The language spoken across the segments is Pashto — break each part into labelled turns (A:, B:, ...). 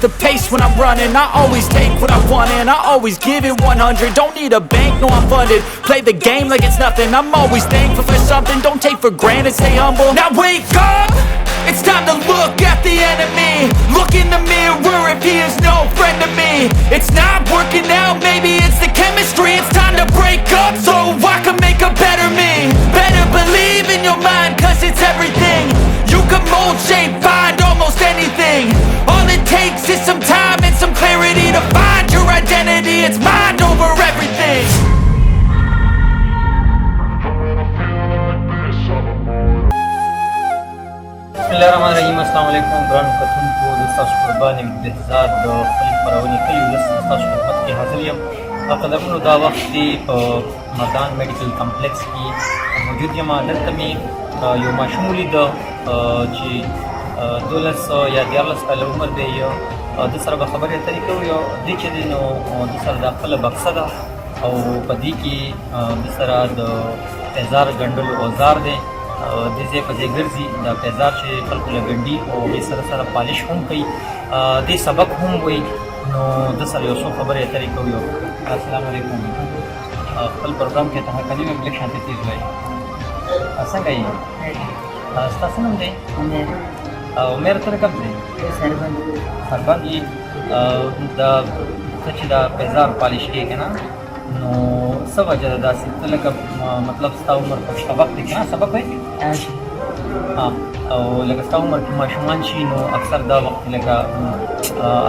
A: the pace when I'm running. I always take what I want and I always give it 100. Don't need a bank, no I'm funded. Play the game like it's nothing. I'm always thankful for something. Don't take for granted, stay humble. Now wake up, it's time to look at the enemy. Look in the mirror if he is no friend to me. It's not working out, maybe it's the chemistry. It's time to break up so I can make a better me. Better believe in your mind, cause it's everything. You can mold, shape, find almost anything. All it takes is some time and some clarity to find your identity. It's mind over everything.
B: बिस्मिल्लाहिर्रहमानिर्रहीम अस्सलाम वालेकुम ग्रांड कतुन को दोस्तों कुर्बान नवीद बेहजाद खलील परावनी कई दोस्तों खिदमत की हाजिर यम अकदमनो दा वक्त दी मर्दान मेडिकल कम्प्लेक्स की मौजूद यम दलत में यो माशमूली द जी 12 या 14 साल उम्र दे यो د سره به خبرې اترې کوو یو دې چې دی نو د سره د خپله بکسه ده او په دې کې د سره د تیزار ګنډلو اوزار دی د ځای په ځای ګرځي دا تیزار چې خلکو له ګنډي او هغې سره سره پالش هم کوي دې سبق هم وایي نو د سره یو څو خبرې اترې کوو یو السلام علیکم خپل پروګرام کې ته کلي مې بلک شانتي تیز وایي څنګه یې ستاسو نوم دی عمر ته کم دی سربند یې دا ته چې دا تیزار پالش کوي که نه نو څه وجه ده داسې ته لکه مطلب ستا عمر په سبق دی که نه سبق وایي او لکه ستا عمر کې ماشومان شي نو اکثر دا وخت لکه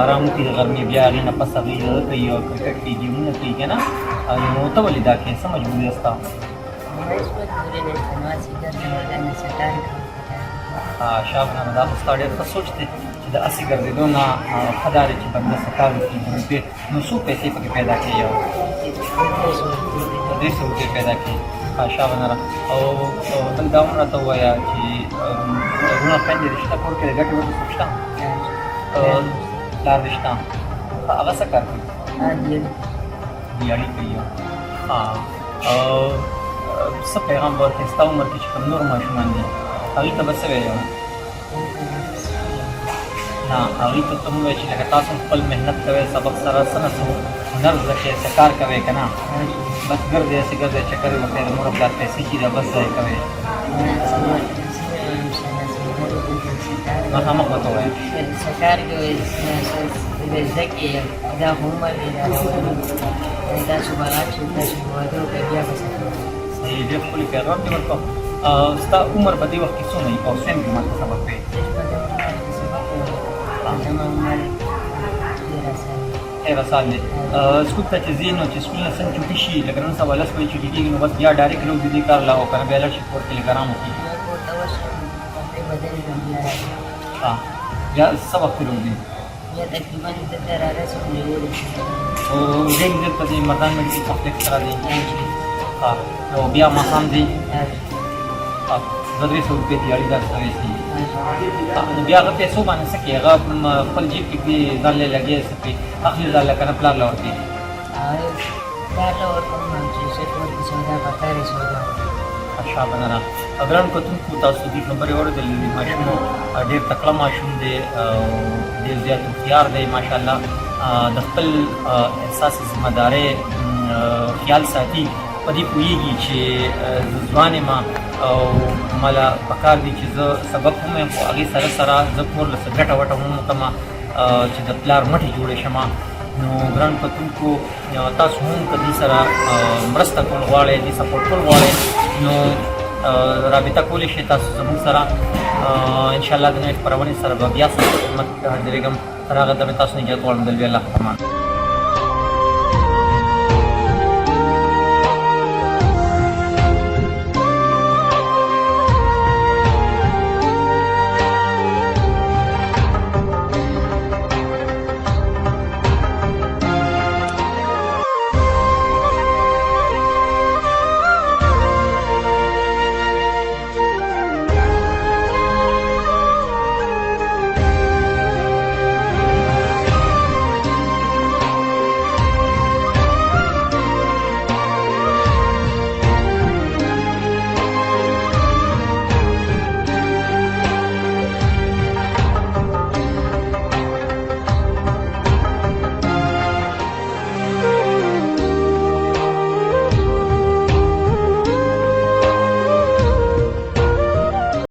B: ارام وکړي د غرمې بیا هغې نه پس هغوی دغه کوي او کرکټ کوي ګیمونه کوي که نه نو ته ولې دا کوې څه مجبوري ده ستا شابه دا خو ستا ډېر ښه سوچ دی چې د هسې ګرځېدو نه ښه دا دی چې بنده څه کار وکړي نو څو پیسې پکې پیدا کوي یو 300 روپۍ پیدا کوي شابه نره او بل دا هم راته ووایه چې وروڼه خویندې دې شته کور کې د ګټې وټې څوک شته پلار دې شته هغه څه کار کوي دیاړي کوي څه پیغام به ورکړې ستا عمر کې چې کوم نور ماشومان دي هغوی ته به څه ویلی نه هغوی ته ته ووایې چې لکه تاسو خپل محنت کوئ سبق سره څه نه څه هنر زده کړئ څه کار کوئ که نه بس ګرځئ هسې ګرځئ چکرې وکړئ د مور پلار پیسې چې ده بس ځای کوئ مخامخ به ته ووایې
C: څه کار کوئ زده کړئ دا خو عمر دی تاسو به رات شو تاسو به واده وکړئ بیا به څه کوئ
B: صحیح ډېر ښکلي پیغام دې ورکړو ستا عمر په دې وخت کې څومره وي او سویم کې ماته سبق کوې
C: زما عمر
B: 13 سال دی سکول ته چې ځې نو چې سکول نه څنګه چوټي شي لکه نن سبا 10 بجې چوټي کېږي نو بس بیا ډایرکټ روز دې کار لا او که نه بیا لاړ شي کور کې لږ ارام وکړي بیا څه وخت کې روز دی
C: بیا تقریبا دلته رارسېږو
B: او ډېر دلته دې مردان میډیکل کمپلیکس سره دی نو بیا ماښام دی 200 روپۍ دیاړي داسې وایي نو بیا هغه پیسو باندې څه کوي هغه خپل جیب کې کړي ځان له لګیا څه کوي اخلي ځان له که نه پلار له ورکوي
C: پلار له ورکوم چې څه کور کې سودا پکارې سودا
B: شابه نره ګرانو کتونکو تاسو دې خبرې واورېدلې دي ماشوم ډېر تکړه ماشوم دی ډېر زیات هوښیار دی ماشاءالله د خپل احساس ذمهدارۍ خیال ساتي په دې پوهېږي چې زه ځوان یم او ماله پکار دي چې زه سبق هم یم خو هغې سره سره زه کور له څه ګټه وټه هم وکړم چې د پلار مټې جوړې شم نو ګرانو کتونکو تاسو هم که دې سره مرسته کول غواړئ دې سپورټ کول غواړئ نو رابطه کولی شئ تاسو زموږ سره انشاءالله د نوې خپرونې سره به بیا سره خدمت کې حاضرېږم تر هغه دمې تاسو نه اجازه غواړم د لوی الله په امان